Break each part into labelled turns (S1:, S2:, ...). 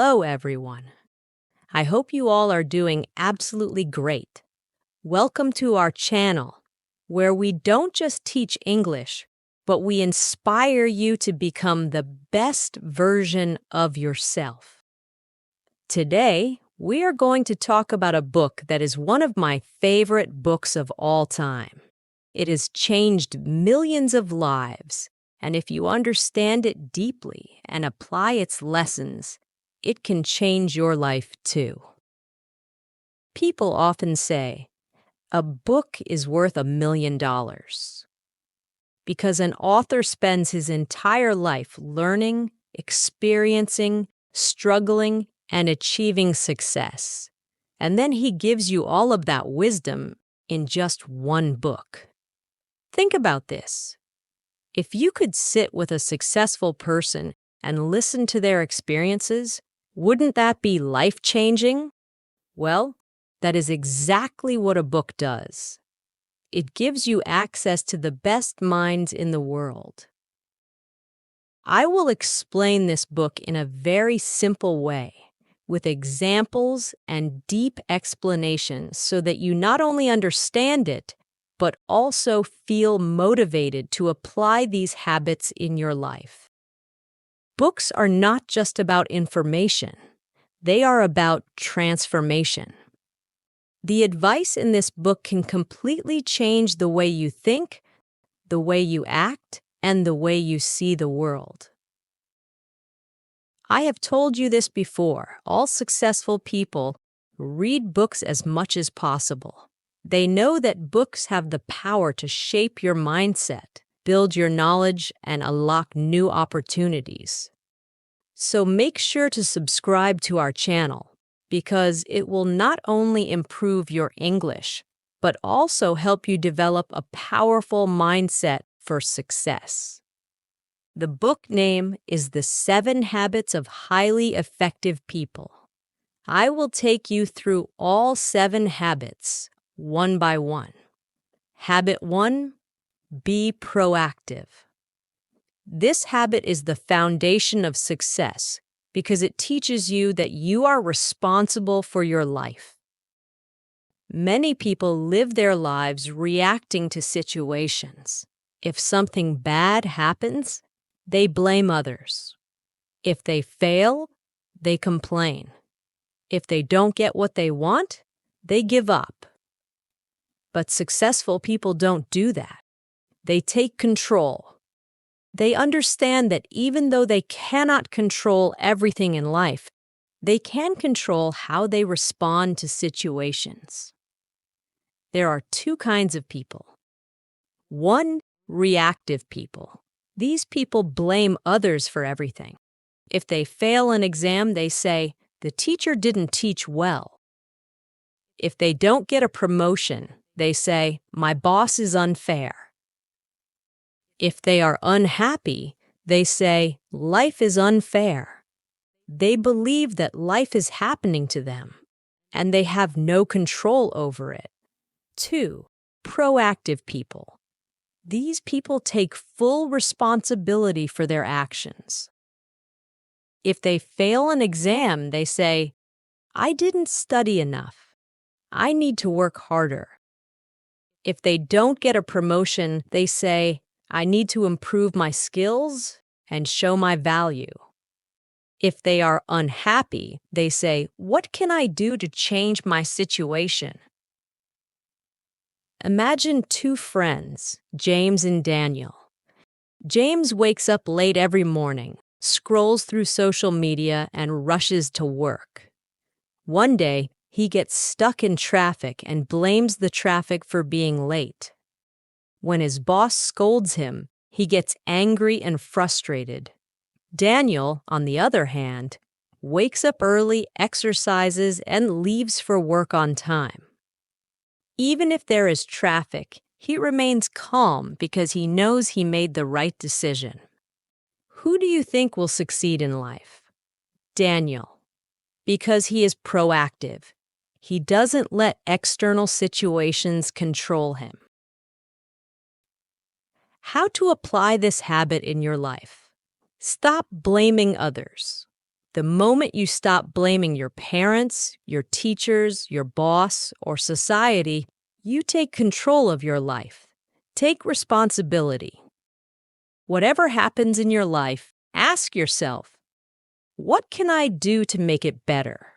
S1: Hello, everyone. I hope you all are doing absolutely great. Welcome to our channel, where we don't just teach English, but we inspire you to become the best version of yourself. Today, we are going to talk about a book that is one of my favorite books of all time. It has changed millions of lives, and if you understand it deeply and apply its lessons, it can change your life too. People often say, a book is worth $1 million. Because an author spends his entire life learning, experiencing, struggling, and achieving success. And then he gives you all of that wisdom in just one book. Think about this. If you could sit with a successful person and listen to their experiences, wouldn't that be life-changing? Well, that is exactly what a book does. It gives you access to the best minds in the world. I will explain this book in a very simple way, with examples and deep explanations so that you not only understand it, but also feel motivated to apply these habits in your life. Books are not just about information. They are about transformation. The advice in this book can completely change the way you think, the way you act, and the way you see the world. I have told you this before. All successful people read books as much as possible. They know that books have the power to shape your mindset, build your knowledge, and unlock new opportunities. So make sure to subscribe to our channel, because it will not only improve your English, but also help you develop a powerful mindset for success. The book name is The 7 Habits of Highly Effective People. I will take you through all 7 habits, one by one. Habit 1, be proactive. This habit is the foundation of success because it teaches you that you are responsible for your life. Many people live their lives reacting to situations. If something bad happens, they blame others. If they fail, they complain. If they don't get what they want, they give up. But successful people don't do that. They take control. They understand that even though they cannot control everything in life, they can control how they respond to situations. There are 2 kinds of people. 1, reactive people. These people blame others for everything. If they fail an exam, they say, the teacher didn't teach well. If they don't get a promotion, they say, my boss is unfair. If they are unhappy, they say, life is unfair. They believe that life is happening to them, and they have no control over it. 2, proactive people. These people take full responsibility for their actions. If they fail an exam, they say, I didn't study enough. I need to work harder. If they don't get a promotion, they say, I need to improve my skills and show my value. If they are unhappy, they say, what can I do to change my situation? Imagine 2 friends, James and Daniel. James wakes up late every morning, scrolls through social media, and rushes to work. One day, he gets stuck in traffic and blames the traffic for being late. When his boss scolds him, he gets angry and frustrated. Daniel, on the other hand, wakes up early, exercises, and leaves for work on time. Even if there is traffic, he remains calm because he knows he made the right decision. Who do you think will succeed in life? Daniel, because he is proactive. He doesn't let external situations control him. How to apply this habit in your life? Stop blaming others. The moment you stop blaming your parents, your teachers, your boss, or society, you take control of your life. Take responsibility. Whatever happens in your life, ask yourself, what can I do to make it better?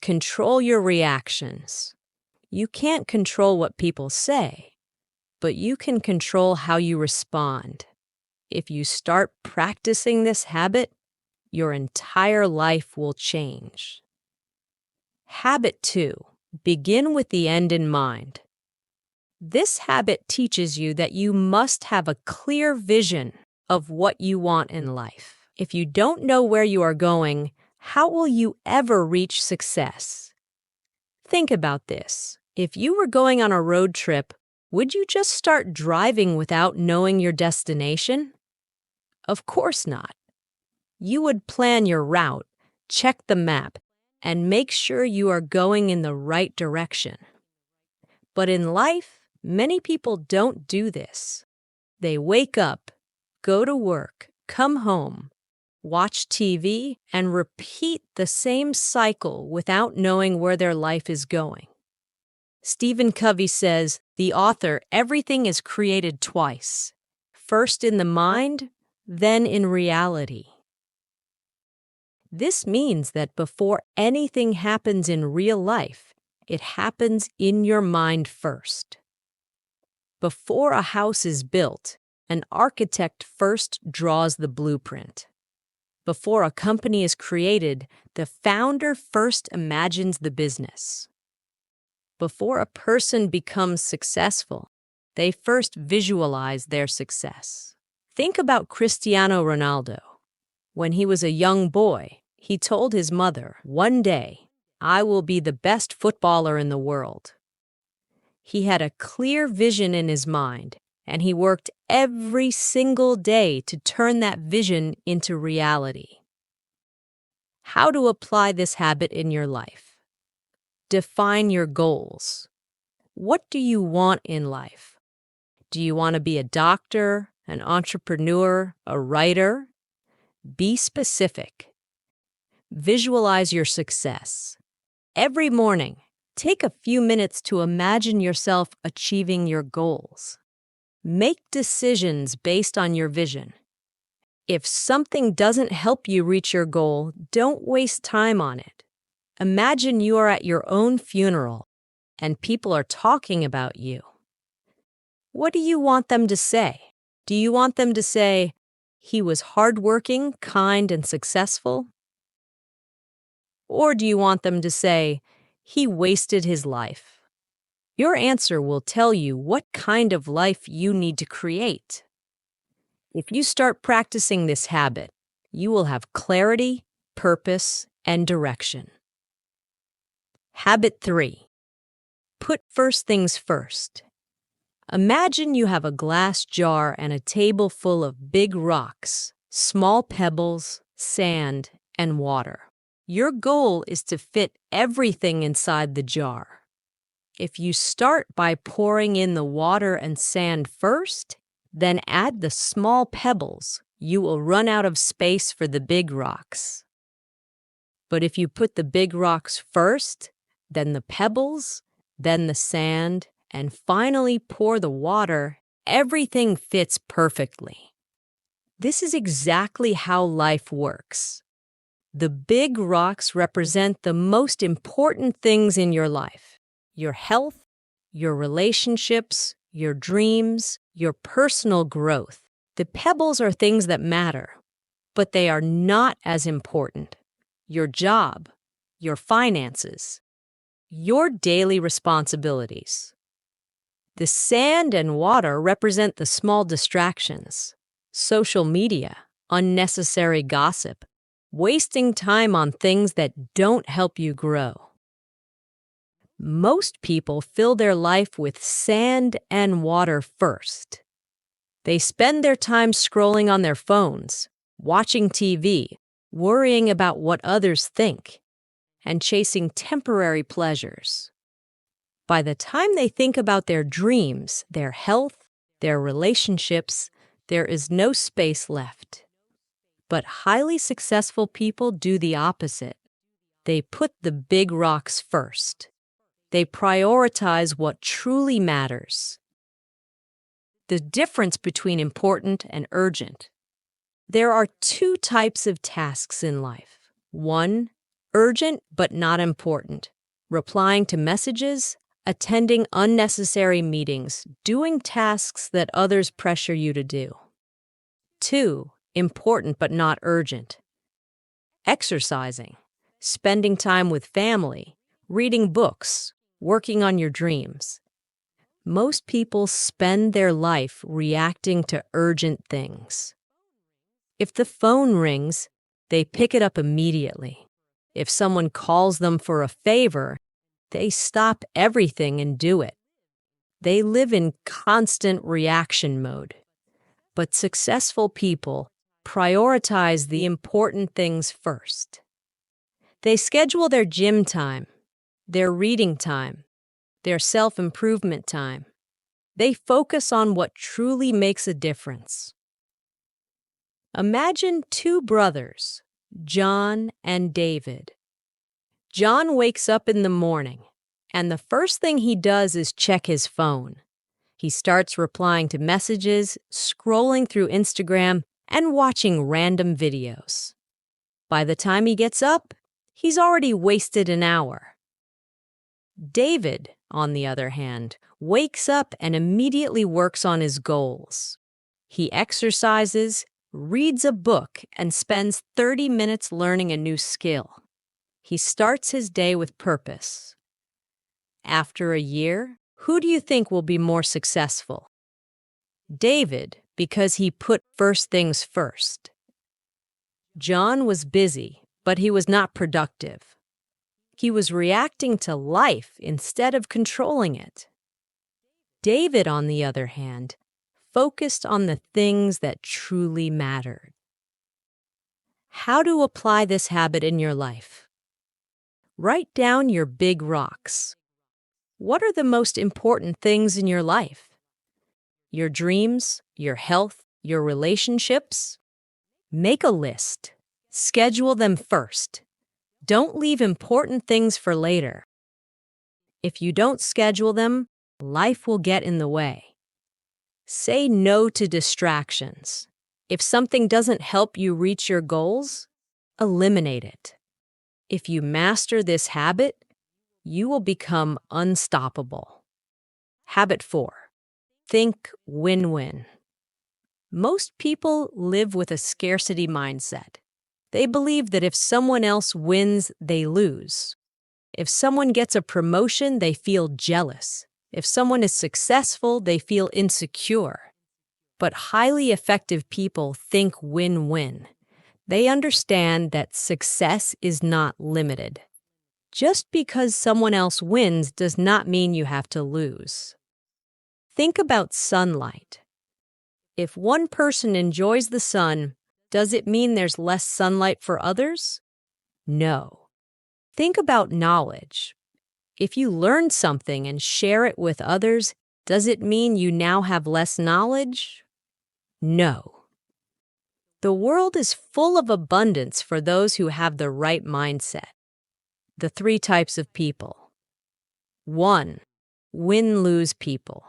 S1: Control your reactions. You can't control what people say, but you can control how you respond. If you start practicing this habit, your entire life will change. Habit 2. Begin with the end in mind. This habit teaches you that you must have a clear vision of what you want in life. If you don't know where you are going, how will you ever reach success? Think about this. If you were going on a road trip, would you just start driving without knowing your destination? Of course not. You would plan your route, check the map, and make sure you are going in the right direction. But in life, many people don't do this. They wake up, go to work, come home, watch TV, and repeat the same cycle without knowing where their life is going. Stephen Covey says, the author, everything is created twice, first in the mind, then in reality. This means that before anything happens in real life, it happens in your mind first. Before a house is built, an architect first draws the blueprint. Before a company is created, the founder first imagines the business. Before a person becomes successful, they first visualize their success. Think about Cristiano Ronaldo. When he was a young boy, he told his mother, "One day, I will be the best footballer in the world." He had a clear vision in his mind, and he worked every single day to turn that vision into reality. How to apply this habit in your life? Define your goals. What do you want in life? Do you want to be a doctor, an entrepreneur, a writer? Be specific. Visualize your success. Every morning, take a few minutes to imagine yourself achieving your goals. Make decisions based on your vision. If something doesn't help you reach your goal, don't waste time on it. Imagine you are at your own funeral and people are talking about you. What do you want them to say? Do you want them to say, "He was hardworking, kind, and successful"? Or do you want them to say, "He wasted his life"? Your answer will tell you what kind of life you need to create. If you start practicing this habit, you will have clarity, purpose, and direction. Habit 3. Put first things first. Imagine you have a glass jar and a table full of big rocks, small pebbles, sand, and water. Your goal is to fit everything inside the jar. If you start by pouring in the water and sand first, then add the small pebbles, you will run out of space for the big rocks. But if you put the big rocks first, then the pebbles, then the sand, and finally pour the water, everything fits perfectly. This is exactly how life works. The big rocks represent the most important things in your life: your health, your relationships, your dreams, your personal growth. The pebbles are things that matter, but they are not as important. Your job, your finances, your daily responsibilities. The sand and water represent the small distractions: social media, unnecessary gossip, wasting time on things that don't help you grow. Most people fill their life with sand and water first. They spend their time scrolling on their phones, watching TV, worrying about what others think, and chasing temporary pleasures. By the time they think about their dreams, their health, their relationships, there is no space left. But highly successful people do the opposite. They put the big rocks first. They prioritize what truly matters. The difference between important and urgent. There are two types of tasks in life. One, urgent but not important. Replying to messages, attending unnecessary meetings, doing tasks that others pressure you to do. Two, important but not urgent. Exercising, spending time with family, reading books, working on your dreams. Most people spend their life reacting to urgent things. If the phone rings, they pick it up immediately. If someone calls them for a favor, they stop everything and do it. They live in constant reaction mode. But successful people prioritize the important things first. They schedule their gym time, their reading time, their self-improvement time. They focus on what truly makes a difference. Imagine two brothers, John and David. John wakes up in the morning, and the first thing he does is check his phone. He starts replying to messages, scrolling through Instagram, and watching random videos. By the time he gets up, he's already wasted an hour. David, on the other hand, wakes up and immediately works on his goals. He exercises, reads a book, and spends 30 minutes learning a new skill. He starts his day with purpose. After a year, who do you think will be more successful? David, because he put first things first. John was busy, but he was not productive. He was reacting to life instead of controlling it. David, on the other hand, focused on the things that truly mattered. How to apply this habit in your life? Write down your big rocks. What are the most important things in your life? Your dreams, your health, your relationships? Make a list. Schedule them first. Don't leave important things for later. If you don't schedule them, life will get in the way. Say no to distractions. If something doesn't help you reach your goals, eliminate it. If you master this habit, you will become unstoppable. Habit 4. Think win-win. Most people live with a scarcity mindset. They believe that if someone else wins, they lose. If someone gets a promotion, they feel jealous. If someone is successful, they feel insecure. But highly effective people think win-win. They understand that success is not limited. Just because someone else wins does not mean you have to lose. Think about sunlight. If one person enjoys the sun, does it mean there's less sunlight for others? No. Think about knowledge. If you learn something and share it with others, does it mean you now have less knowledge? No. The world is full of abundance for those who have the right mindset. The 3 types of people. 1. Win-lose people.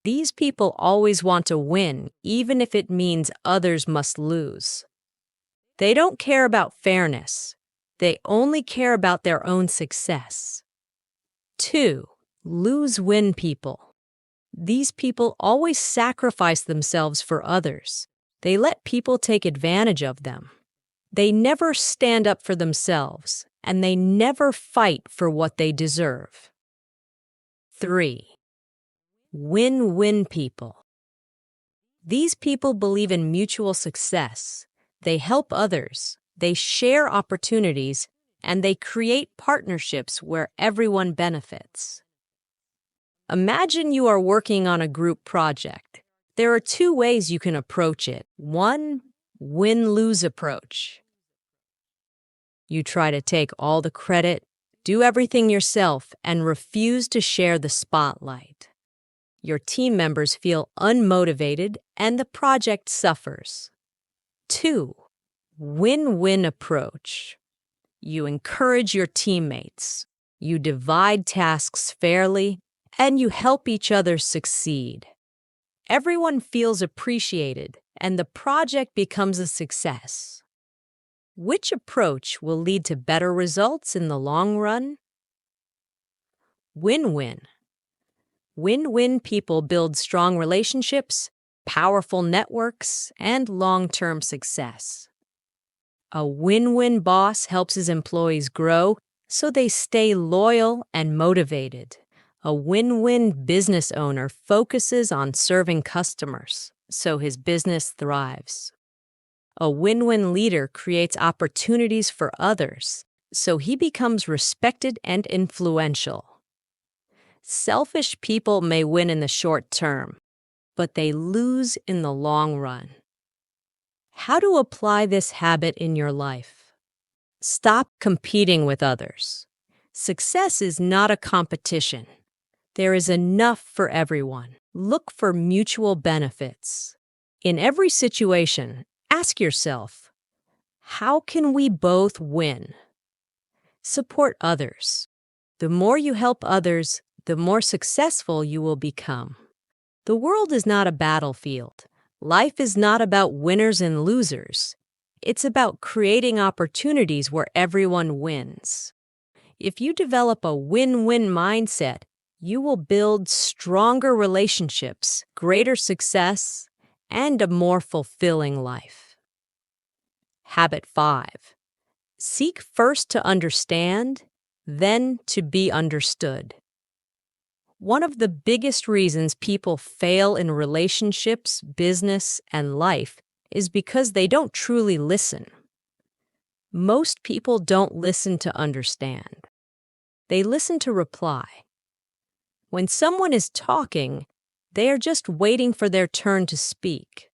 S1: These people always want to win, even if it means others must lose. They don't care about fairness. They only care about their own success. 2. Lose-win people. These people always sacrifice themselves for others. They let people take advantage of them. They never stand up for themselves, and they never fight for what they deserve. 3. Win-win people. These people believe in mutual success. They help others, they share opportunities, and they create partnerships where everyone benefits. Imagine you are working on a group project. There are 2 ways you can approach it. 1, win-lose approach. You try to take all the credit, do everything yourself, and refuse to share the spotlight. Your team members feel unmotivated and the project suffers. 2. Win-win approach. You encourage your teammates, you divide tasks fairly, and you help each other succeed. Everyone feels appreciated, and the project becomes a success. Which approach will lead to better results in the long run? Win-win. Win-win people build strong relationships, powerful networks, and long-term success. A win-win boss helps his employees grow so they stay loyal and motivated. A win-win business owner focuses on serving customers so his business thrives. A win-win leader creates opportunities for others so he becomes respected and influential. Selfish people may win in the short term, but they lose in the long run. How to apply this habit in your life? Stop competing with others. Success is not a competition. There is enough for everyone. Look for mutual benefits. In every situation, ask yourself, how can we both win? Support others. The more you help others, the more successful you will become. The world is not a battlefield. Life is not about winners and losers. It's about creating opportunities where everyone wins. If you develop a win-win mindset, you will build stronger relationships, greater success, and a more fulfilling life. Habit 5. Seek first to understand, then to be understood. One of the biggest reasons people fail in relationships, business, and life is because they don't truly listen. Most people don't listen to understand. They listen to reply. When someone is talking, they are just waiting for their turn to speak.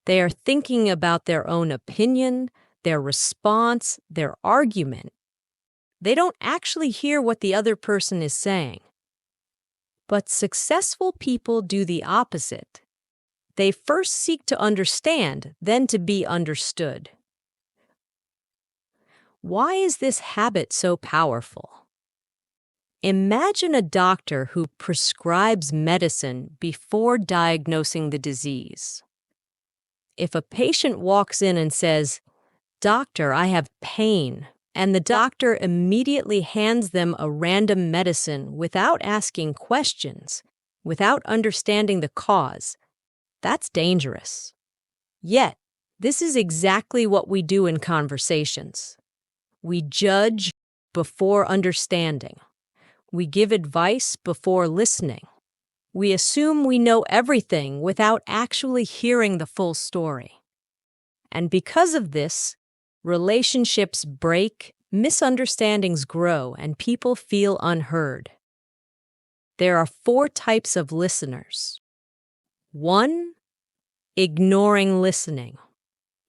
S1: They are thinking about their own opinion, their response, their argument. They don't actually hear what the other person is saying. But successful people do the opposite. They first seek to understand, then to be understood. Why is this habit so powerful? Imagine a doctor who prescribes medicine before diagnosing the disease. If a patient walks in and says, "Doctor, I have pain," and the doctor immediately hands them a random medicine without asking questions, without understanding the cause, that's dangerous. Yet, this is exactly what we do in conversations. We judge before understanding. We give advice before listening. We assume we know everything without actually hearing the full story. And because of this, relationships break, misunderstandings grow, and people feel unheard. There are 4 types of listeners. 1. Ignoring listening.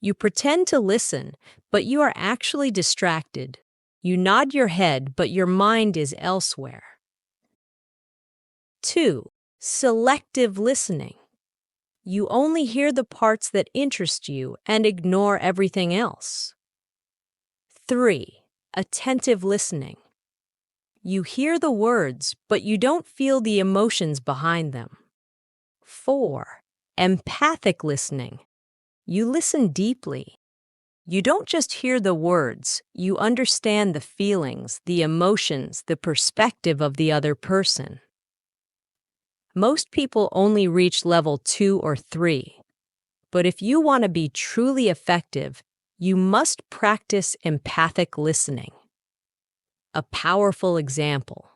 S1: You pretend to listen, but you are actually distracted. You nod your head, but your mind is elsewhere. 2. Selective listening. You only hear the parts that interest you and ignore everything else. 3. Attentive listening. You hear the words, but you don't feel the emotions behind them. 4. Empathic listening. You listen deeply. You don't just hear the words, you understand the feelings, the emotions, the perspective of the other person. Most people only reach level 2 or 3. But if you want to be truly effective, you must practice empathic listening. A powerful example.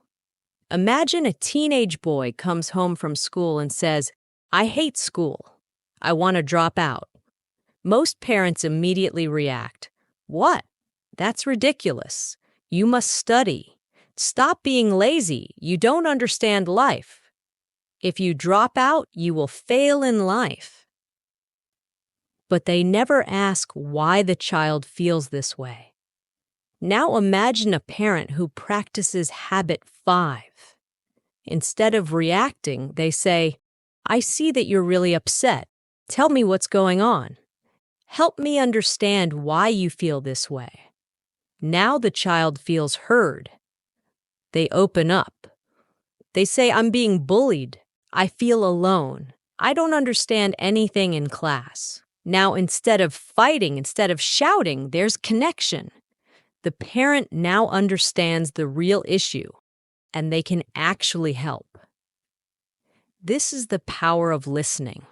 S1: Imagine a teenage boy comes home from school and says, "I hate school. I want to drop out." Most parents immediately react, "What? That's ridiculous. You must study. Stop being lazy. You don't understand life. If you drop out, you will fail in life." But they never ask why the child feels this way. Now imagine a parent who practices habit 5. Instead of reacting, they say, "I see that you're really upset. Tell me what's going on." Help me understand why you feel this way. Now the child feels heard. They open up. They say, I'm being bullied. I feel alone. I don't understand anything in class. Now, instead of fighting, instead of shouting, there's connection. The parent now understands the real issue, and they can actually help. This is the power of listening.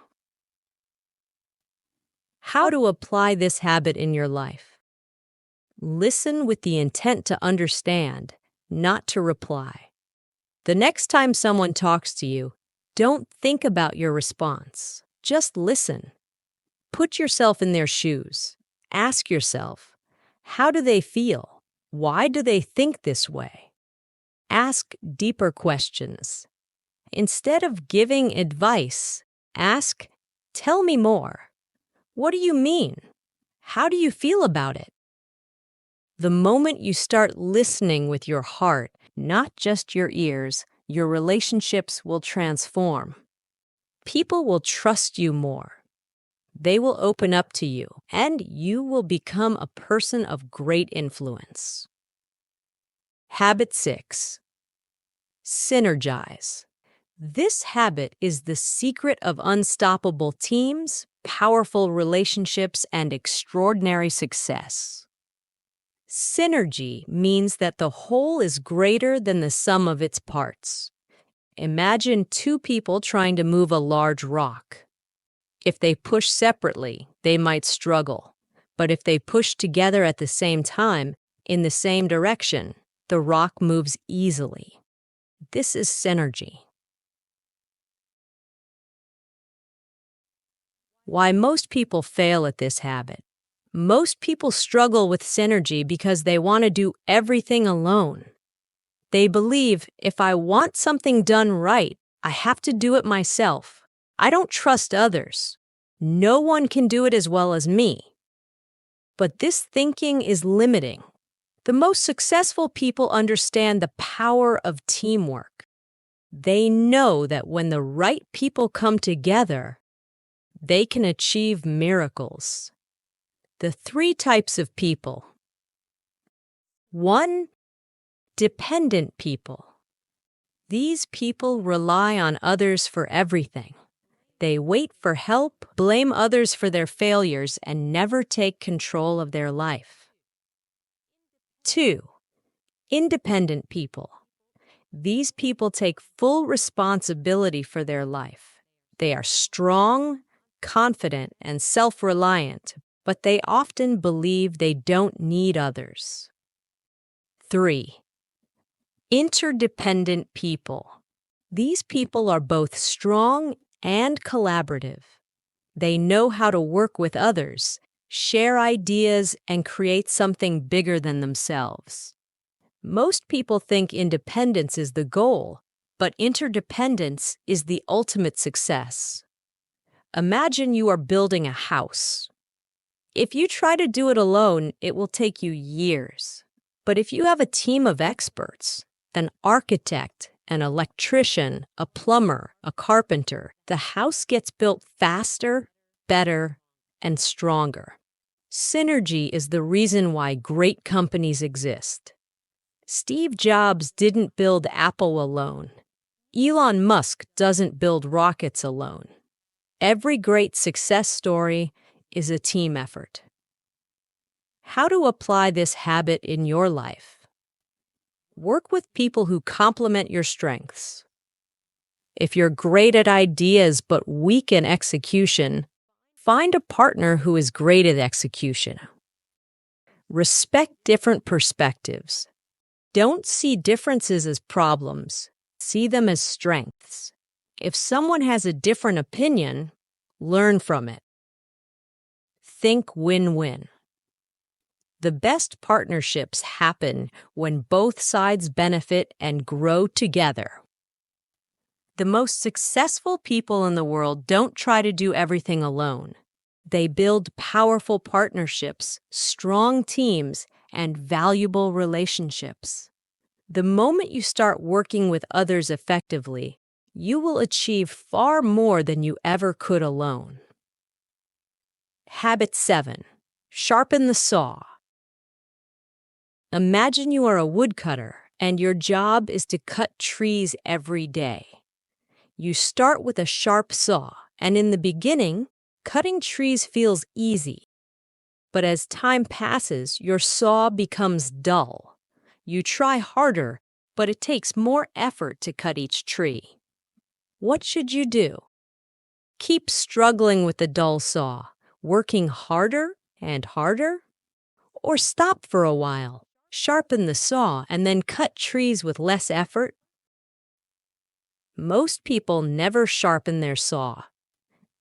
S1: How to apply this habit in your life? Listen with the intent to understand, not to reply. The next time someone talks to you, don't think about your response. Just listen. Put yourself in their shoes. Ask yourself, how do they feel? Why do they think this way? Ask deeper questions. Instead of giving advice, ask, tell me more. What do you mean? How do you feel about it? The moment you start listening with your heart, not just your ears, your relationships will transform. People will trust you more. They will open up to you, and you will become a person of great influence. Habit 6. Synergize. This habit is the secret of unstoppable teams, powerful relationships, and extraordinary success. Synergy means that the whole is greater than the sum of its parts. Imagine two people trying to move a large rock. If they push separately, they might struggle. But if they push together at the same time, in the same direction, the rock moves easily. This is synergy. Why most people fail at this habit. Most people struggle with synergy because they want to do everything alone. They believe, if I want something done right, I have to do it myself. I don't trust others. No one can do it as well as me. But this thinking is limiting. The most successful people understand the power of teamwork. They know that when the right people come together, they can achieve miracles. The 3 types of people. 1. Dependent people. These people rely on others for everything. They wait for help, blame others for their failures, and never take control of their life. 2. Independent people. These people take full responsibility for their life. They are strong, confident, and self-reliant, but they often believe they don't need others. 3. Interdependent people. These people are both strong and collaborative. They know how to work with others, share ideas, and create something bigger than themselves. Most people think independence is the goal, but interdependence is the ultimate success. Imagine you are building a house. If you try to do it alone, it will take you years. But if you have a team of experts, an architect, an electrician, a plumber, a carpenter, the house gets built faster, better, and stronger. Synergy is the reason why great companies exist. Steve Jobs didn't build Apple alone. Elon Musk doesn't build rockets alone. Every great success story is a team effort. How to apply this habit in your life? Work with people who complement your strengths. If you're great at ideas but weak in execution, find a partner who is great at execution. Respect different perspectives. Don't see differences as problems. See them as strengths. If someone has a different opinion, learn from it. Think win-win. The best partnerships happen when both sides benefit and grow together. The most successful people in the world don't try to do everything alone. They build powerful partnerships, strong teams, and valuable relationships. The moment you start working with others effectively, you will achieve far more than you ever could alone. Habit 7. Sharpen the saw. Imagine you are a woodcutter and your job is to cut trees every day. You start with a sharp saw, and in the beginning, cutting trees feels easy. But as time passes, your saw becomes dull. You try harder, but it takes more effort to cut each tree. What should you do? Keep struggling with the dull saw, working harder and harder? Or stop for a while, sharpen the saw, and then cut trees with less effort? Most people never sharpen their saw.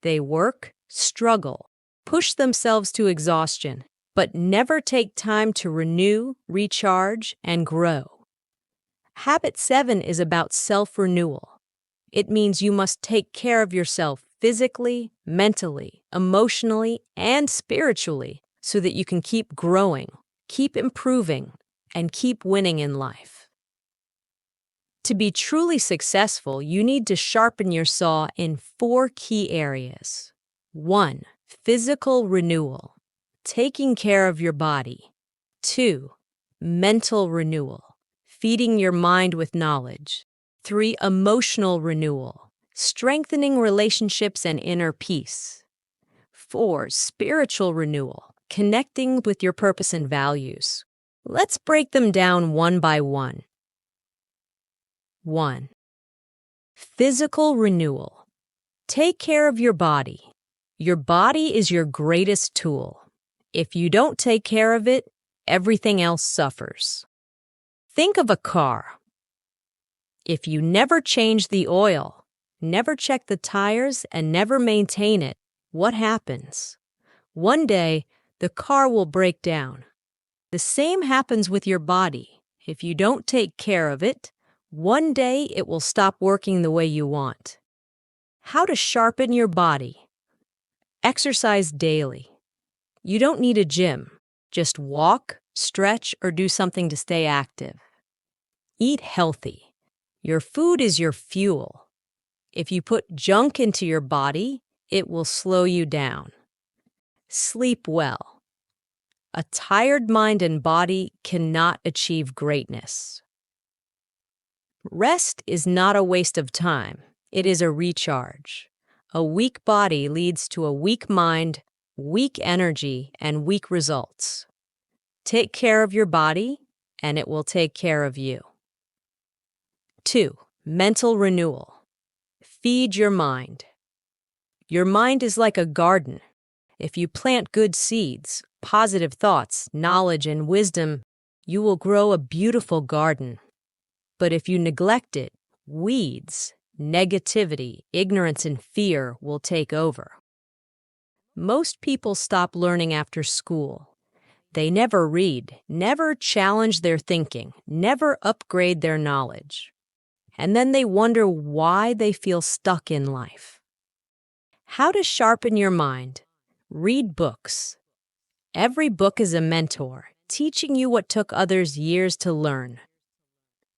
S1: They work, struggle, push themselves to exhaustion, but never take time to renew, recharge, and grow. Habit 7 is about self-renewal. It means you must take care of yourself physically, mentally, emotionally, and spiritually so that you can keep growing, keep improving, and keep winning in life. To be truly successful, you need to sharpen your saw in 4 key areas. 1. Physical renewal, taking care of your body. 2. Mental renewal, feeding your mind with knowledge. 3. Emotional renewal, strengthening relationships and inner peace. 4. Spiritual renewal, connecting with your purpose and values. Let's break them down one by one. 1. Physical renewal. Take care of your body. Your body is your greatest tool. If you don't take care of it, everything else suffers. Think of a car. If you never change the oil, never check the tires, and never maintain it, what happens? One day, the car will break down. The same happens with your body. If you don't take care of it, one day it will stop working the way you want. How to sharpen your body? Exercise daily. You don't need a gym. Just walk, stretch, or do something to stay active. Eat healthy. Your food is your fuel. If you put junk into your body, it will slow you down. Sleep well. A tired mind and body cannot achieve greatness. Rest is not a waste of time. It is a recharge. A weak body leads to a weak mind, weak energy, and weak results. Take care of your body, and it will take care of you. 2. Mental renewal. Feed your mind. Your mind is like a garden. If you plant good seeds, positive thoughts, knowledge, and wisdom, you will grow a beautiful garden. But if you neglect it, weeds, negativity, ignorance, and fear will take over. Most people stop learning after school. They never read, never challenge their thinking, never upgrade their knowledge. And then they wonder why they feel stuck in life. How to sharpen your mind? Read books. Every book is a mentor, teaching you what took others years to learn.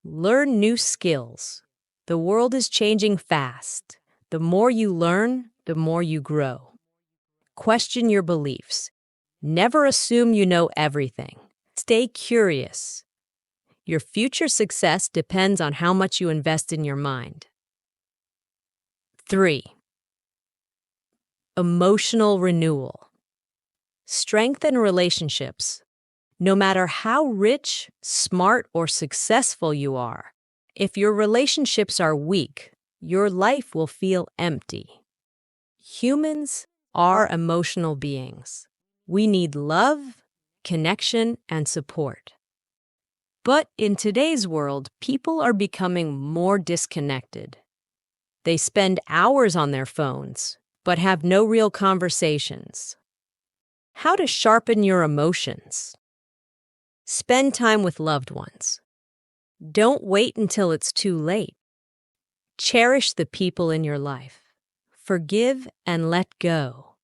S1: Learn new skills. The world is changing fast. The more you learn, the more you grow. Question your beliefs. Never assume you know everything. Stay curious. Your future success depends on how much you invest in your mind. 3. Emotional renewal. Strengthen relationships. No matter how rich, smart, or successful you are, if your relationships are weak, your life will feel empty. Humans are emotional beings. We need love, connection, and support. But in today's world, people are becoming more disconnected. They spend hours on their phones, but have no real conversations. How to sharpen your emotions? Spend time with loved ones. Don't wait until it's too late. Cherish the people in your life. Forgive and let go.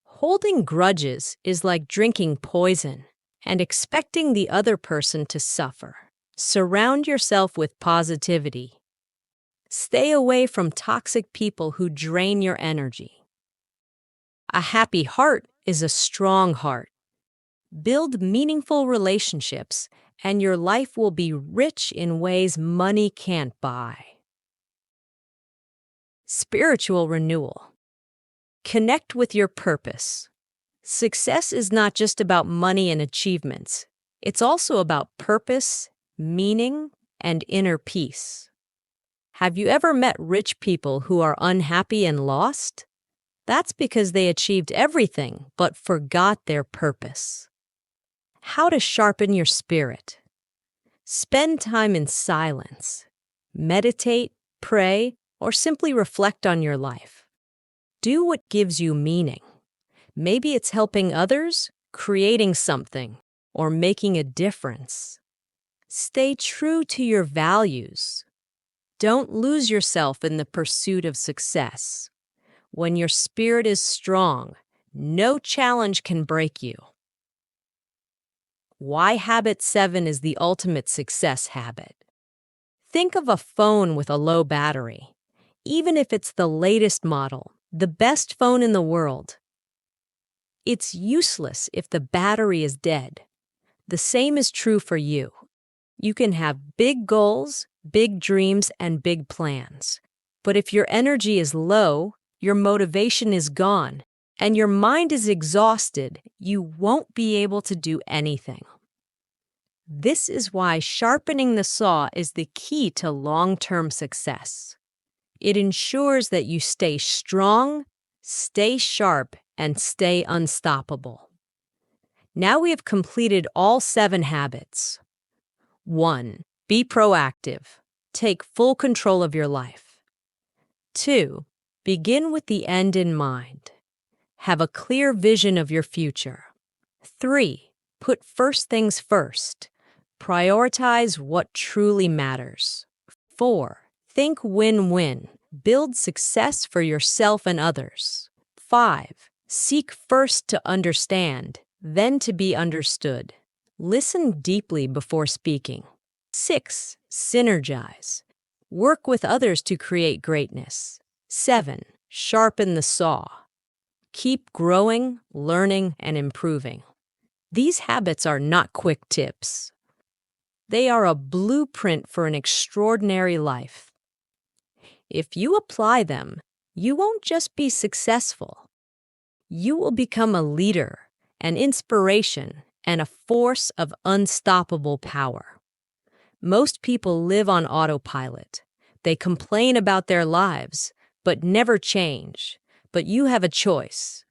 S1: Holding grudges is like drinking poison and expecting the other person to suffer. Surround yourself with positivity. Stay away from toxic people who drain your energy. A happy heart is a strong heart. Build meaningful relationships, and your life will be rich in ways money can't buy. Spiritual renewal. Connect with your purpose. Success is not just about money and achievements. It's also about purpose, meaning, and inner peace. Have you ever met rich people who are unhappy and lost? That's because they achieved everything but forgot their purpose. How to sharpen your spirit. Spend time in silence. Meditate, pray, or simply reflect on your life. Do what gives you meaning. Maybe it's helping others, creating something, or making a difference. Stay true to your values. Don't lose yourself in the pursuit of success. When your spirit is strong, no challenge can break you. Why habit 7 is the ultimate success habit. Think of a phone with a low battery. Even if it's the latest model, the best phone in the world, it's useless if the battery is dead. The same is true for you. You can have big goals, big dreams, and big plans. But if your energy is low, your motivation is gone, and your mind is exhausted, you won't be able to do anything. This is why sharpening the saw is the key to long-term success. It ensures that you stay strong, stay sharp, and stay unstoppable. Now we have completed all 7 habits. 1. Be proactive. Take full control of your life. 2. Begin with the end in mind. Have a clear vision of your future. 3. Put first things first. Prioritize what truly matters. 4. Think win-win. Build success for yourself and others. 5. Seek first to understand, then to be understood. Listen deeply before speaking. 6. Synergize. Work with others to create greatness. 7. Sharpen the saw. Keep growing, learning, and improving. These habits are not quick tips. They are a blueprint for an extraordinary life. If you apply them, you won't just be successful. You will become a leader, an inspiration, and a force of unstoppable power. Most people live on autopilot. They complain about their lives, but never change. But you have a choice.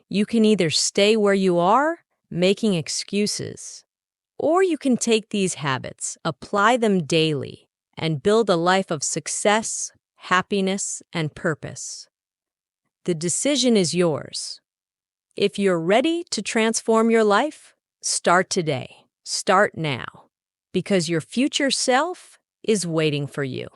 S1: You can either stay where you are, making excuses, or you can take these habits, apply them daily, and build a life of success, happiness, and purpose. The decision is yours. If you're ready to transform your life, start today. Start now, because your future self is waiting for you.